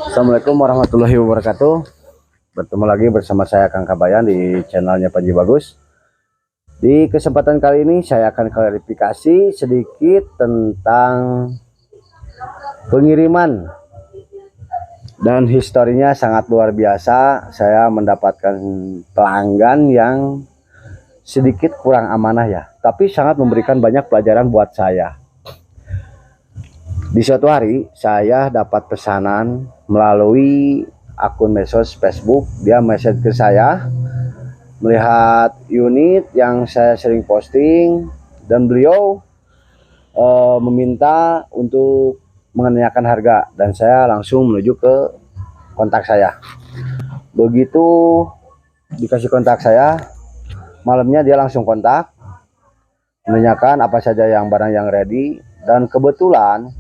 Assalamualaikum warahmatullahi wabarakatuh. Bertemu lagi bersama saya Kang Kabayan di channelnya Panji Bagus. Di kesempatan kali ini saya akan klarifikasi sedikit tentang pengiriman, dan historinya sangat luar biasa. Saya mendapatkan pelanggan yang sedikit kurang amanah ya, tapi sangat memberikan banyak pelajaran buat saya. Di suatu hari saya dapat pesanan melalui akun medsos Facebook. Dia message ke saya melihat unit yang saya sering posting, dan beliau meminta untuk menanyakan harga, dan saya langsung menuju ke kontak saya. Begitu dikasih kontak saya, malamnya dia langsung kontak menanyakan apa saja yang barang yang ready, dan kebetulan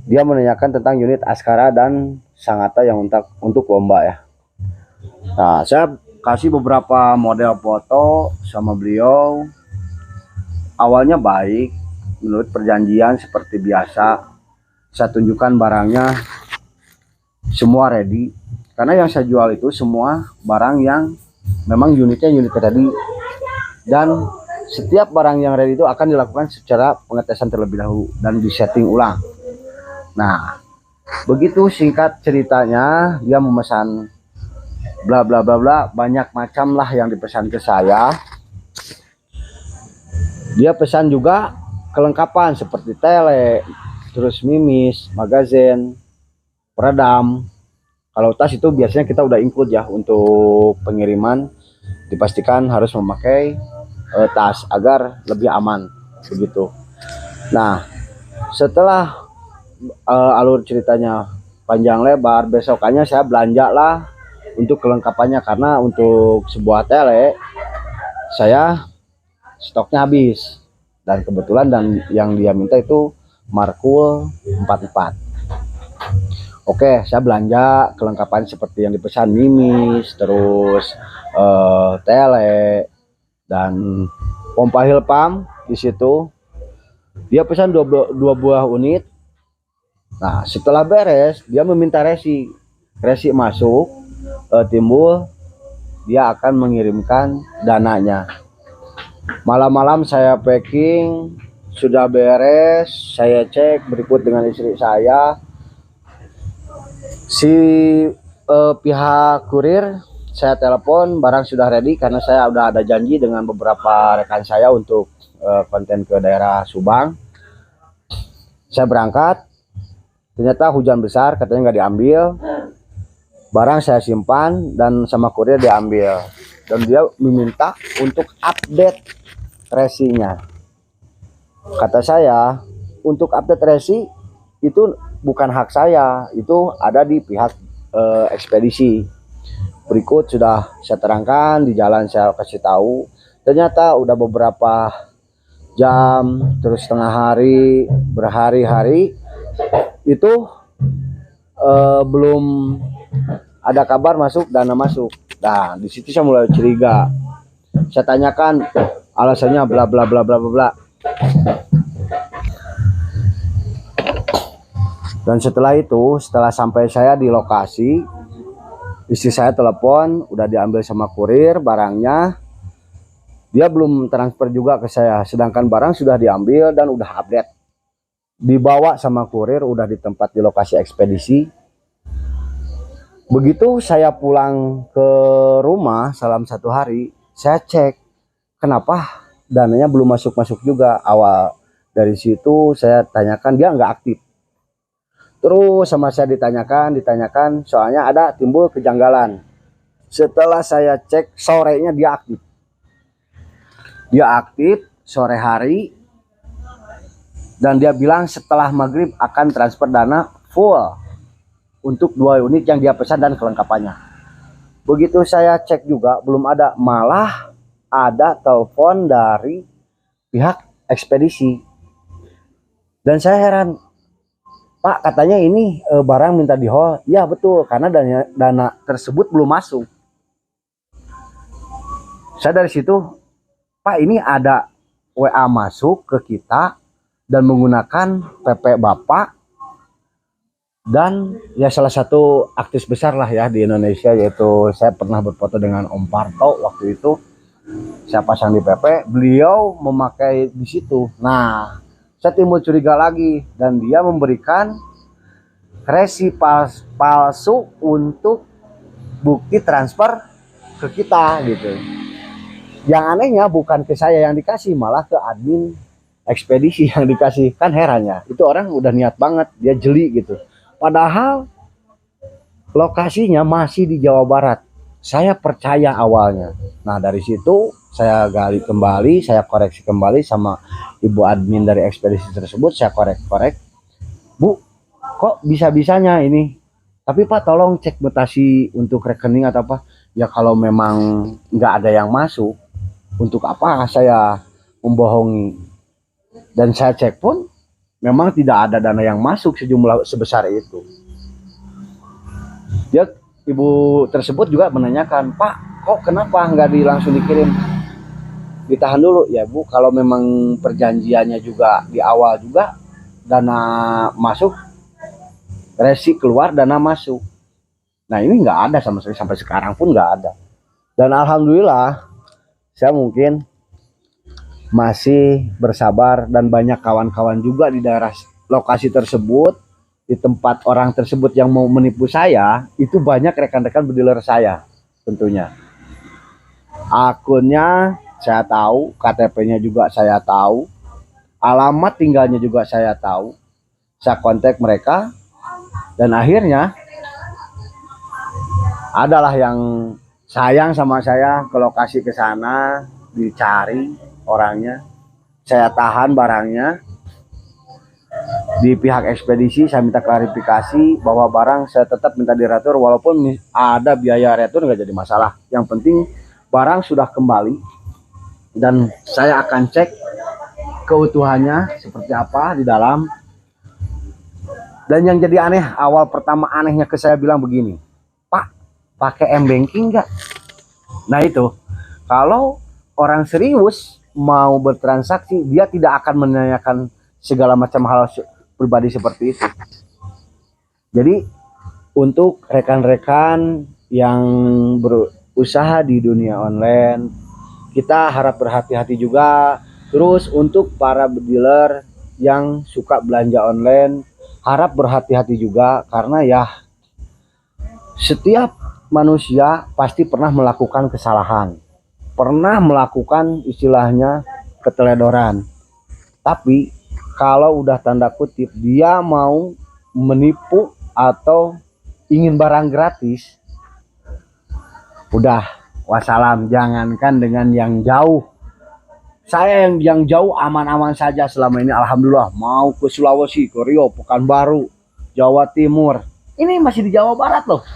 dia menanyakan tentang unit Askara dan Sangatta yang untuk lomba ya. Nah, saya kasih beberapa model foto sama beliau. Awalnya baik, menurut perjanjian seperti biasa. Saya tunjukkan barangnya semua ready, karena yang saya jual itu semua barang yang memang unitnya unit tadi, dan setiap barang yang ready itu akan dilakukan secara pengetesan terlebih dahulu dan disetting ulang. Nah, begitu singkat ceritanya, dia memesan bla bla bla bla, banyak macam lah yang dipesan ke saya. Dia pesan juga kelengkapan seperti tele, terus mimis, magazin, peredam. Kalau tas itu biasanya kita udah include ya, untuk pengiriman dipastikan harus memakai tas agar lebih aman begitu. Nah, setelah alur ceritanya panjang lebar, besokannya saya belanja lah untuk kelengkapannya, karena untuk sebuah tele saya stoknya habis, dan kebetulan yang dia minta itu Markul 44. Oke, saya belanja kelengkapan seperti yang dipesan, mimis, terus tele dan pompa Hilpam. Di situ dia pesan dua buah unit. Nah, setelah beres dia meminta resi masuk, timbul dia akan mengirimkan dananya. Malam-malam saya packing, sudah beres, saya cek berikut dengan istri saya. Si pihak kurir saya telepon, barang sudah ready, karena saya udah ada janji dengan beberapa rekan saya untuk konten ke daerah Subang. Saya berangkat, ternyata hujan besar, katanya nggak diambil. Barang saya simpan dan sama kurir diambil, dan dia meminta untuk update resinya. Kata saya, untuk update resi itu bukan hak saya, itu ada di pihak ekspedisi. Berikut sudah saya terangkan, di jalan saya kasih tahu. Ternyata udah beberapa jam, terus setengah hari, berhari-hari itu belum ada kabar masuk, dana masuk. Nah, di situ saya mulai curiga. Saya tanyakan alasannya bla bla bla bla bla. Dan setelah itu, setelah sampai saya di lokasi, istri saya telepon, udah diambil sama kurir barangnya. Dia belum transfer juga ke saya, sedangkan barang sudah diambil dan udah update. Dibawa sama kurir, udah di tempat di lokasi ekspedisi. Begitu saya pulang ke rumah salam satu hari, saya cek kenapa dananya belum masuk juga. Awal dari situ saya tanyakan, dia nggak aktif. Terus sama saya ditanyakan, soalnya ada timbul kejanggalan. Setelah saya cek, sorenya dia aktif. Dia aktif sore hari, dan dia bilang setelah maghrib akan transfer dana full untuk 2 unit yang dia pesan dan kelengkapannya. Begitu saya cek juga belum ada, malah ada telepon dari pihak ekspedisi. Dan saya heran, Pak, katanya ini barang minta di hold. Ya betul, karena dana tersebut belum masuk. Saya dari situ, Pak, ini ada WA masuk ke kita dan menggunakan PP Bapak, dan ya salah satu aktis besar lah ya di Indonesia, yaitu saya pernah berfoto dengan Om Parto waktu itu. Saya pasang di PP, beliau memakai di situ. Nah, saya timbul curiga lagi dan dia memberikan resi palsu untuk bukti transfer ke kita gitu. Yang anehnya bukan ke saya yang dikasih, malah ke admin ekspedisi yang dikasih. Kan herannya, itu orang udah niat banget, dia jeli gitu. Padahal lokasinya masih di Jawa Barat. Saya percaya awalnya. Nah dari situ saya gali kembali, saya koreksi kembali sama ibu admin dari ekspedisi tersebut. Saya korek-korek, Bu, kok bisa-bisanya ini? Tapi Pak tolong cek mutasi untuk rekening atau apa. Ya kalau memang nggak ada yang masuk, untuk apa saya membohongi? Dan saya cek pun memang tidak ada dana yang masuk sejumlah sebesar itu. Dia ibu tersebut juga menanyakan, Pak, kok kenapa nggak langsung dikirim? Ditahan dulu ya Bu, kalau memang perjanjiannya juga di awal juga dana masuk, resi keluar, dana masuk. Nah ini nggak ada sama sekali, sampai sekarang pun nggak ada. Dan alhamdulillah saya mungkin masih bersabar, dan banyak kawan-kawan juga di daerah lokasi tersebut, di tempat orang tersebut yang mau menipu saya, itu banyak rekan-rekan berdealer saya tentunya. Akunnya saya tahu, KTP-nya juga saya tahu, alamat tinggalnya juga saya tahu. Saya kontak mereka, dan akhirnya adalah yang sayang sama saya ke lokasi ke sana, dicari orangnya, saya tahan barangnya. Di pihak ekspedisi saya minta klarifikasi bahwa barang saya tetap minta diretur, walaupun ada biaya retur nggak jadi masalah. Yang penting barang sudah kembali, dan saya akan cek keutuhannya seperti apa di dalam. Dan yang jadi aneh, awal pertama anehnya ke saya bilang begini, Pak, pakai m-banking nggak? Nah itu, kalau orang serius mau bertransaksi, dia tidak akan menanyakan segala macam hal pribadi seperti itu. Jadi untuk rekan-rekan yang berusaha di dunia online, kita harap berhati-hati juga. Terus untuk para dealer yang suka belanja online, harap berhati-hati juga, karena ya setiap manusia pasti pernah melakukan kesalahan, pernah melakukan istilahnya keteledoran. Tapi kalau udah tanda kutip dia mau menipu atau ingin barang gratis, udah wassalam. Jangankan dengan yang jauh, saya yang jauh aman-aman saja selama ini, alhamdulillah. Mau ke Sulawesi, ke Riau, Pekanbaru, Jawa Timur, ini masih di Jawa Barat loh.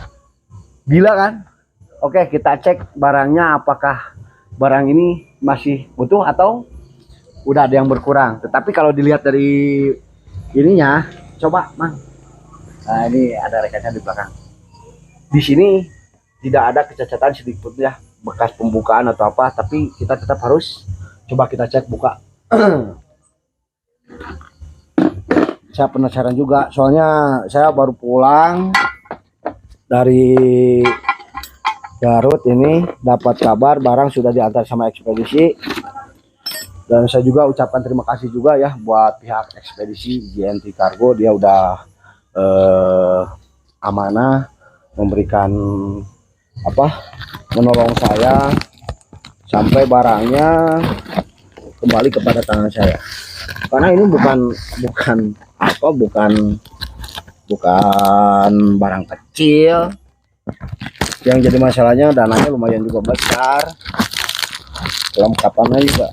Gila kan? Oke, kita cek barangnya, apakah barang ini masih utuh atau udah ada yang berkurang. Tetapi kalau dilihat dari ininya, coba Mang, nah ini ada rekannya di belakang, di sini tidak ada kecacatan sedikit ya, bekas pembukaan atau apa. Tapi kita tetap harus coba kita cek buka. Saya penasaran juga, soalnya saya baru pulang dari Garut ini, dapat kabar barang sudah diantar sama ekspedisi. Dan saya juga ucapkan terima kasih juga ya buat pihak ekspedisi JNT Cargo, dia udah amanah memberikan menolong saya sampai barangnya kembali kepada tangan saya. Karena ini bukan barang kecil. Yang jadi masalahnya dananya lumayan juga besar, kelengkapannya juga.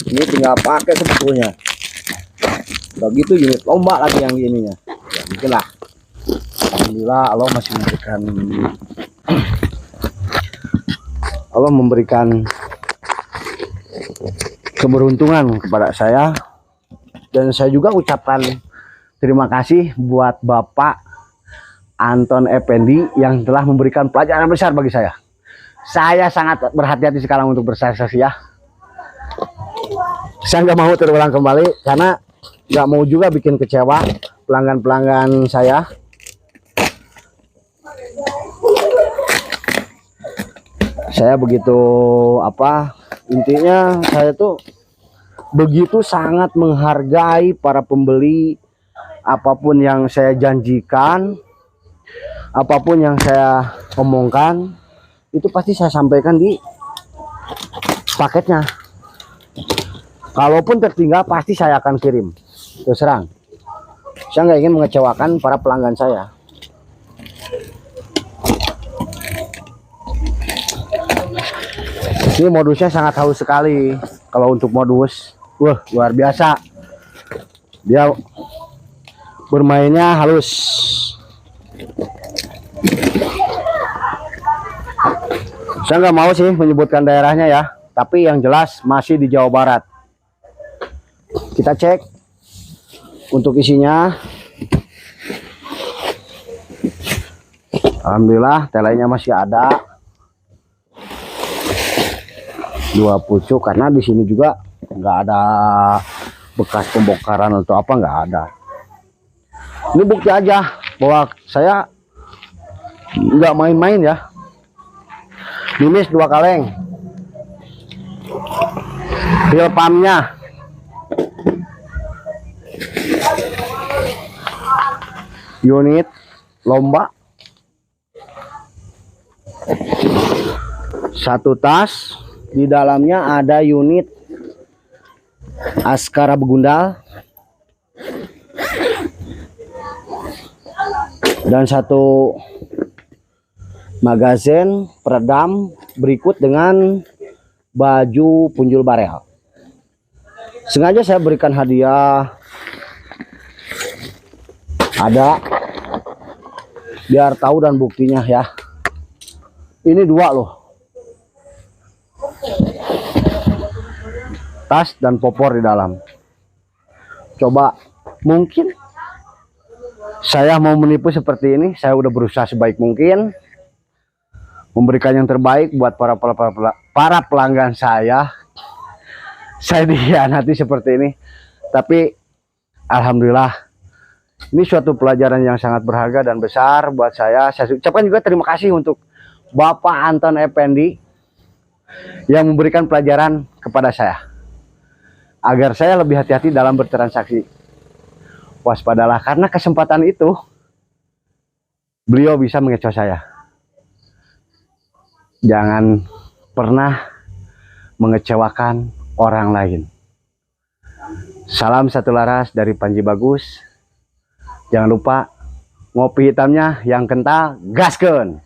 Ini tinggal pakai sebetulnya. Begitu unit lomba lagi yang di ininya. Ya mungkin lah. Alhamdulillah Allah memberikan keberuntungan kepada saya. Dan saya juga ucapkan terima kasih buat Bapak Anton Effendi yang telah memberikan pelajaran besar bagi saya. Saya sangat berhati-hati sekarang untuk bertransaksi ya. Saya nggak mau terulang kembali, karena nggak mau juga bikin kecewa pelanggan-pelanggan saya. Saya begitu intinya saya tuh begitu sangat menghargai para pembeli. Apapun yang saya janjikan, apapun yang saya omongkan, itu pasti saya sampaikan di paketnya. Kalaupun tertinggal pasti saya akan kirim. Terus terang, saya nggak ingin mengecewakan para pelanggan saya. Ini modusnya sangat halus sekali. Kalau untuk modus, wah luar biasa. Dia bermainnya halus. Saya nggak mau sih menyebutkan daerahnya ya, tapi yang jelas masih di Jawa Barat. Kita cek untuk isinya. Alhamdulillah telenya masih ada 2 pucuk, karena di sini juga nggak ada bekas pembongkaran atau apa, nggak ada. Ini bukti aja bahwa saya nggak main-main ya. Mimis 2 kaleng, pil pumpnya, unit lomba, 1 tas. Di dalamnya ada unit Askara Begundal dan 1 magazin peredam berikut dengan baju punjul barel. Sengaja saya berikan hadiah, ada biar tahu dan buktinya ya. Ini 2 loh, tas dan popor di dalam. Coba, mungkin saya mau menipu seperti ini. Saya udah berusaha sebaik mungkin memberikan yang terbaik buat para pelanggan saya. Saya dikhianati seperti ini, tapi alhamdulillah ini suatu pelajaran yang sangat berharga dan besar buat saya. Saya ucapkan juga terima kasih untuk Bapak Anton Effendi yang memberikan pelajaran kepada saya agar saya lebih hati-hati dalam bertransaksi. Waspadalah, karena kesempatan itu beliau bisa mengecoh saya. Jangan pernah mengecewakan orang lain. Salam satu laras dari Panji Bagus. Jangan lupa ngopi hitamnya yang kental, gaskeun.